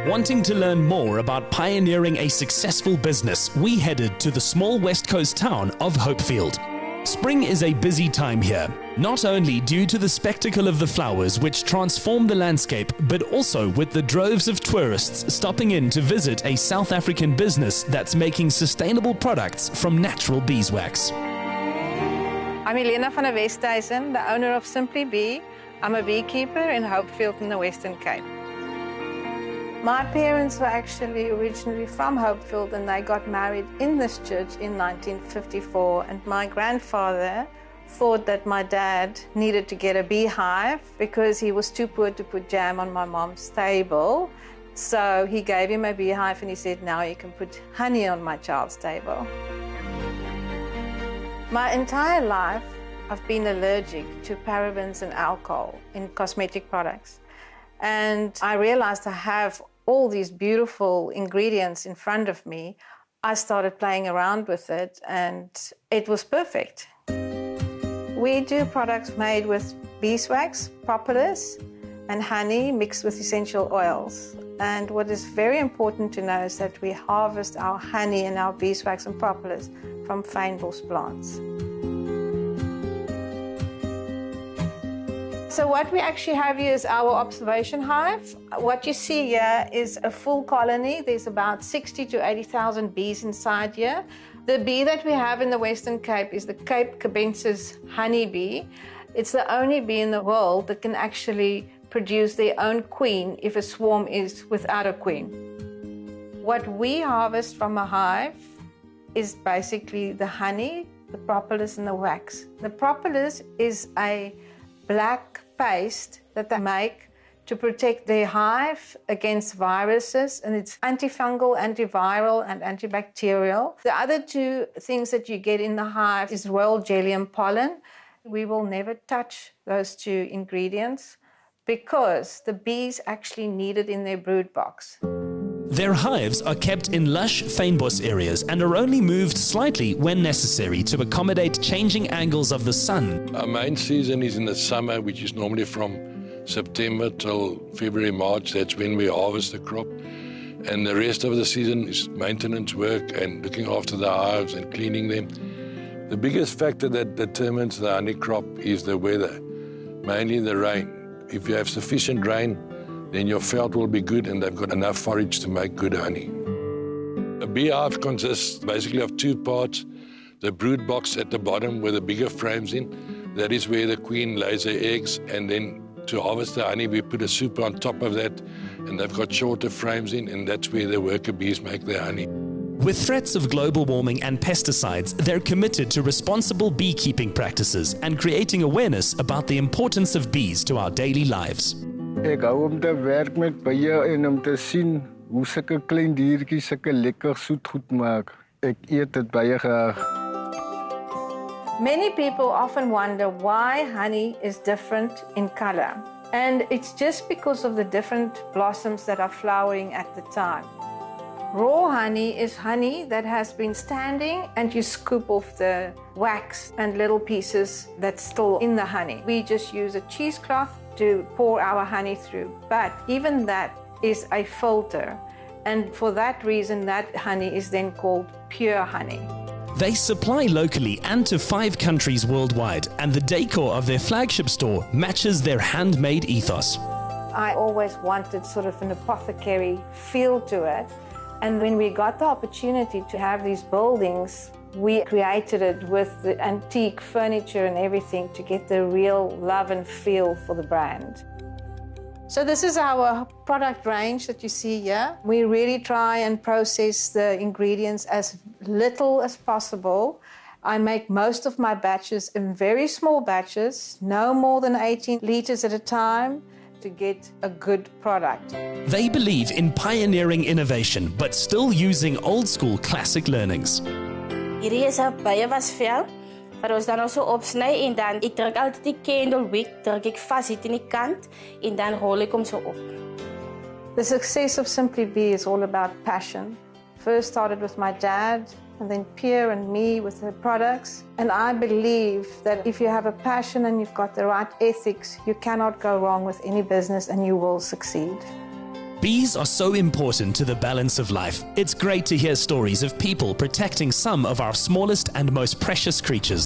Wanting to learn more about pioneering a successful business, we headed to the small west coast town of Hopefield. Spring is a busy time here, not only due to the spectacle of the flowers which transform the landscape, but also with the droves of tourists stopping in to visit a South African business that's making sustainable products from natural beeswax. I'm Elena van der Westhuizen, the owner of Simply Bee. I'm a beekeeper in Hopefield in the Western Cape. My parents were actually originally from Hopefield and they got married in this church in 1954. And my grandfather thought that my dad needed to get a beehive because he was too poor to put jam on my mom's table. So he gave him a beehive and he said, now you can put honey on my child's table. My entire life, I've been allergic to parabens and alcohol in cosmetic products. And I realized I have all these beautiful ingredients in front of me. I started playing around with it and it was perfect. We do products made with beeswax, propolis, and honey mixed with essential oils. And what is very important to know is that we harvest our honey and our beeswax and propolis from fynbos plants. So what we actually have here is our observation hive. What you see here is a full colony. There's about 60 to 80,000 bees inside here. The bee that we have in the Western Cape is the Cape Cabensis honeybee. It's the only bee in the world that can actually produce their own queen if a swarm is without a queen. What we harvest from a hive is basically the honey, the propolis, and the wax. The propolis is a black paste that they make to protect their hive against viruses, and it's antifungal, antiviral, and antibacterial. The other two things that you get in the hive is royal jelly and pollen. We will never touch those two ingredients because the bees actually need it in their brood box. Their hives are kept in lush fynbos areas and are only moved slightly when necessary to accommodate changing angles of the sun. Our main season is in the summer, which is normally from September till February, March. That's when we harvest the crop. And the rest of the season is maintenance work and looking after the hives and cleaning them. The biggest factor that determines the honey crop is the weather, mainly the rain. If you have sufficient rain, then your veld will be good and they've got enough forage to make good honey. A beehive consists basically of two parts. The brood box at the bottom where the bigger frame's in, that is where the queen lays her eggs, and then to harvest the honey we put a super on top of that, and they've got shorter frames in, and that's where the worker bees make their honey. With threats of global warming and pesticides, they're committed to responsible beekeeping practices and creating awareness about the importance of bees to our daily lives. Ek hou om te werk met bye en om te sien hoe sulke klein diertjies sulke lekker soet goed maak. Ek eet dit baie graag. Many people often wonder why honey is different in color. And it's just because of the different blossoms that are flowering at the time. Raw honey is honey that has been standing and you scoop off the wax and little pieces that's still in the honey. We just use a cheesecloth to pour our honey through. But even that is a filter. And for that reason, that honey is then called pure honey. They supply locally and to 5 countries worldwide, and the decor of their flagship store matches their handmade ethos. I always wanted sort of an apothecary feel to it. And when we got the opportunity to have these buildings, we created it with the antique furniture and everything to get the real love and feel for the brand. So this is our product range that you see here. We really try and process the ingredients as little as possible. I make most of my batches in very small batches, no more than 18 liters at a time, to get a good product. They believe in pioneering innovation, but still using old-school classic learnings. Hierdie is 'n beiewasvel wat ons dan also opsny en dan ek druk altyd die candle wick, druk ek vas hier in die kant en dan rol ek hom so op. The success of Simply Bee is all about passion. First started with my dad, and then Pierre and me with the products. And I believe that if you have a passion and you've got the right ethics, you cannot go wrong with any business and you will succeed. Bees are so important to the balance of life. It's great to hear stories of people protecting some of our smallest and most precious creatures.